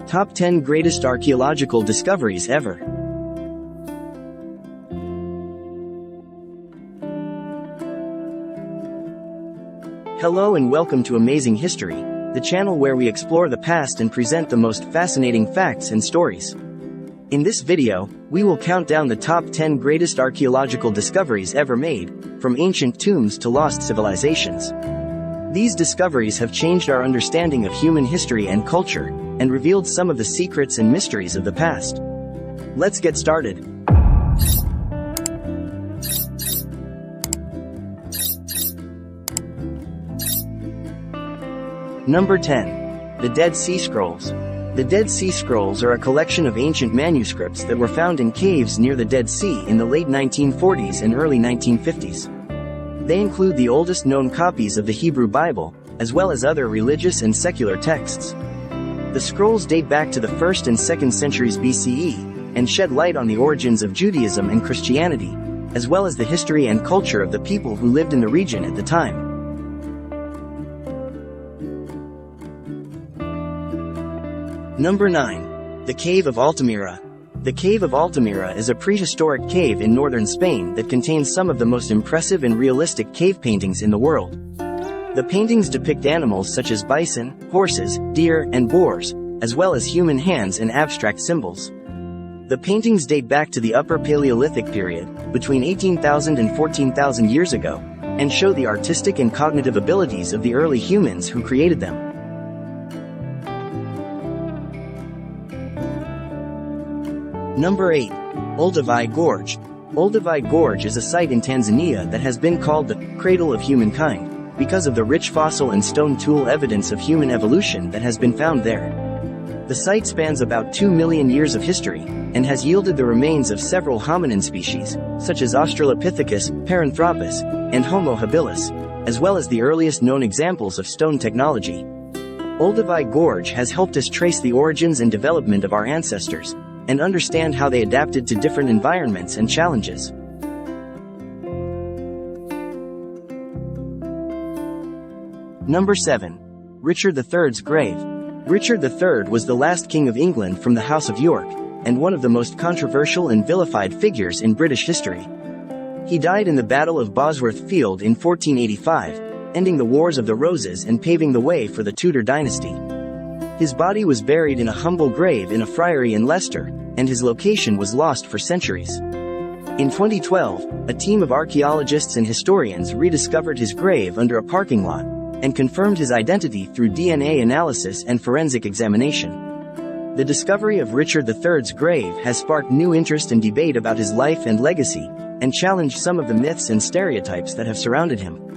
Top 10 Greatest Archaeological Discoveries Ever. Hello and welcome to Amazing History, the channel where we explore the past and present the most fascinating facts and stories. In this video, we will count down the top 10 greatest archaeological discoveries ever made, from ancient tombs to lost civilizations. These discoveries have changed our understanding of human history and culture, and revealed some of the secrets and mysteries of the past. Let's get started. Number 10. The Dead Sea Scrolls. The Dead Sea Scrolls are a collection of ancient manuscripts that were found in caves near the Dead Sea in the late 1940s and early 1950s. They include the oldest known copies of the Hebrew Bible, as well as other religious and secular texts. The scrolls date back to the 1st and 2nd centuries BCE, and shed light on the origins of Judaism and Christianity, as well as the history and culture of the people who lived in the region at the time. Number 9. The Cave of Altamira. The Cave of Altamira is a prehistoric cave in northern Spain that contains some of the most impressive and realistic cave paintings in the world. The paintings depict animals such as bison, horses, deer, and boars, as well as human hands and abstract symbols. The paintings date back to the Upper Paleolithic period, between 18,000 and 14,000 years ago, and show the artistic and cognitive abilities of the early humans who created them. Number 8. Olduvai Gorge. Olduvai Gorge is a site in Tanzania that has been called the cradle of humankind, because of the rich fossil and stone tool evidence of human evolution that has been found there. The site spans about 2 million years of history, and has yielded the remains of several hominin species, such as Australopithecus, Paranthropus, and Homo habilis, as well as the earliest known examples of stone technology. Olduvai Gorge has helped us trace the origins and development of our ancestors, and understand how they adapted to different environments and challenges. Number 7. Richard III's grave. Richard III was the last king of England from the House of York, and one of the most controversial and vilified figures in British history. He died in the Battle of Bosworth Field in 1485, ending the Wars of the Roses and paving the way for the Tudor dynasty. His body was buried in a humble grave in a friary in Leicester, and his location was lost for centuries. In 2012, a team of archaeologists and historians rediscovered his grave under a parking lot, and confirmed his identity through DNA analysis and forensic examination. The discovery of Richard III's grave has sparked new interest and debate about his life and legacy, and challenged some of the myths and stereotypes that have surrounded him.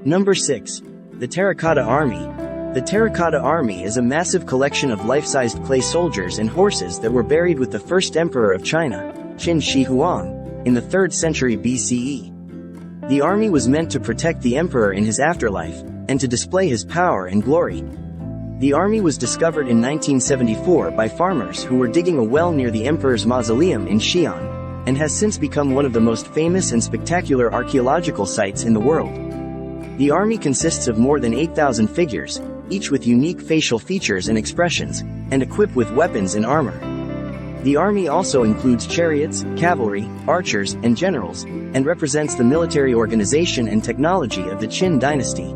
Number 6. The Terracotta Army. The Terracotta Army is a massive collection of life-sized clay soldiers and horses that were buried with the first emperor of China, Qin Shi Huang, in the 3rd century BCE. The army was meant to protect the emperor in his afterlife, and to display his power and glory. The army was discovered in 1974 by farmers who were digging a well near the emperor's mausoleum in Xi'an, and has since become one of the most famous and spectacular archaeological sites in the world. The army consists of more than 8,000 figures, each with unique facial features and expressions, and equipped with weapons and armor. The army also includes chariots, cavalry, archers, and generals, and represents the military organization and technology of the Qin dynasty.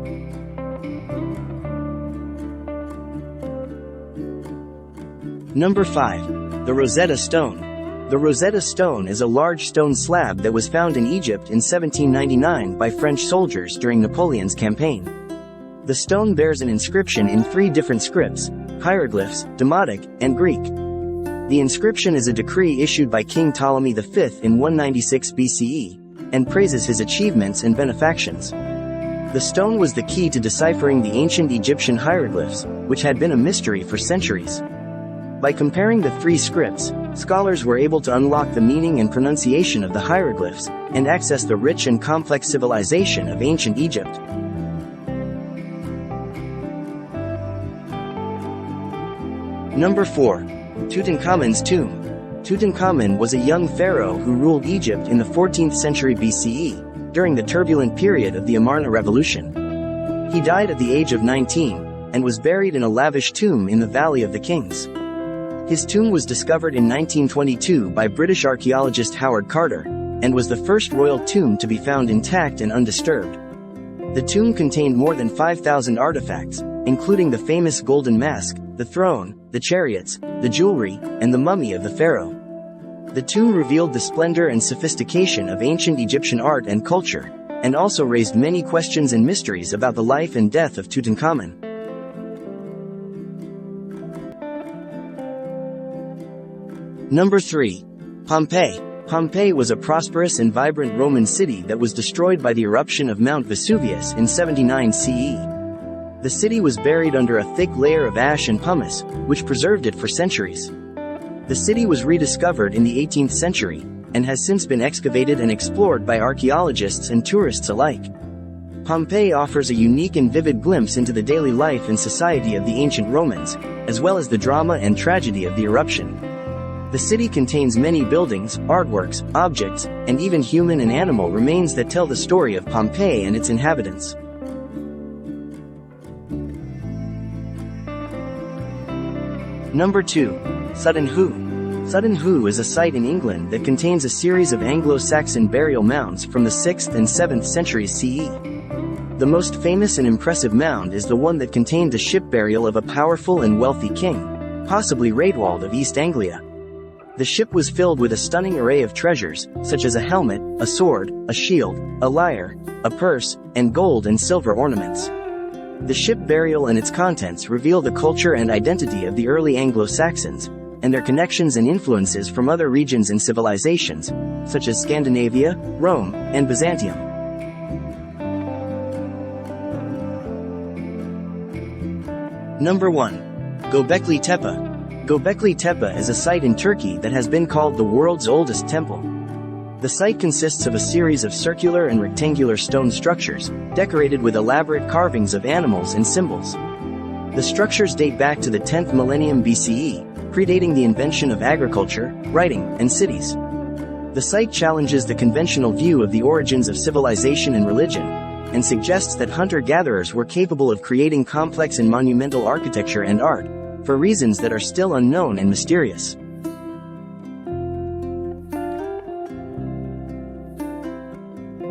Number 5. The Rosetta Stone. The Rosetta Stone is a large stone slab that was found in Egypt in 1799 by French soldiers during Napoleon's campaign. The stone bears an inscription in 3 different scripts: hieroglyphs, Demotic, and Greek. The inscription is a decree issued by King Ptolemy V in 196 BCE, and praises his achievements and benefactions. The stone was the key to deciphering the ancient Egyptian hieroglyphs, which had been a mystery for centuries. By comparing the 3 scripts, scholars were able to unlock the meaning and pronunciation of the hieroglyphs, and access the rich and complex civilization of ancient Egypt. Number 4. Tutankhamun's tomb. Tutankhamun was a young pharaoh who ruled Egypt in the 14th century BCE, during the turbulent period of the Amarna Revolution. He died at the age of 19, and was buried in a lavish tomb in the Valley of the Kings. His tomb was discovered in 1922 by British archaeologist Howard Carter, and was the first royal tomb to be found intact and undisturbed. The tomb contained more than 5,000 artifacts, including the famous golden mask, the throne, the chariots, the jewelry, and the mummy of the pharaoh. The tomb revealed the splendor and sophistication of ancient Egyptian art and culture, and also raised many questions and mysteries about the life and death of Tutankhamun. Number 3. Pompeii. Pompeii was a prosperous and vibrant Roman city that was destroyed by the eruption of Mount Vesuvius in 79 CE. The city was buried under a thick layer of ash and pumice, which preserved it for centuries. The city was rediscovered in the 18th century, and has since been excavated and explored by archaeologists and tourists alike. Pompeii offers a unique and vivid glimpse into the daily life and society of the ancient Romans, as well as the drama and tragedy of the eruption. The city contains many buildings, artworks, objects, and even human and animal remains that tell the story of Pompeii and its inhabitants. Number 2. Sutton Hoo. Sutton Hoo is a site in England that contains a series of Anglo-Saxon burial mounds from the 6th and 7th centuries CE. The most famous and impressive mound is the one that contained the ship burial of a powerful and wealthy king, possibly Raedwald of East Anglia. The ship was filled with a stunning array of treasures, such as a helmet, a sword, a shield, a lyre, a purse, and gold and silver ornaments. The ship burial and its contents reveal the culture and identity of the early Anglo-Saxons, and their connections and influences from other regions and civilizations, such as Scandinavia, Rome, and Byzantium. Number 1. Gobekli Tepe. Gobekli Tepe is a site in Turkey that has been called the world's oldest temple. The site consists of a series of circular and rectangular stone structures, decorated with elaborate carvings of animals and symbols. The structures date back to the 10th millennium BCE, predating the invention of agriculture, writing, and cities. The site challenges the conventional view of the origins of civilization and religion, and suggests that hunter-gatherers were capable of creating complex and monumental architecture and art, for reasons that are still unknown and mysterious.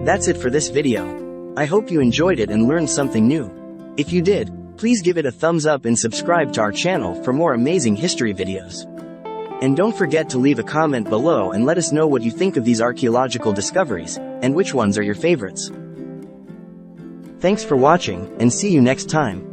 That's it for this video. I hope you enjoyed it and learned something new. If you did, please give it a thumbs up and subscribe to our channel for more amazing history videos. And don't forget to leave a comment below and let us know what you think of these archaeological discoveries, and which ones are your favorites. Thanks for watching, and see you next time.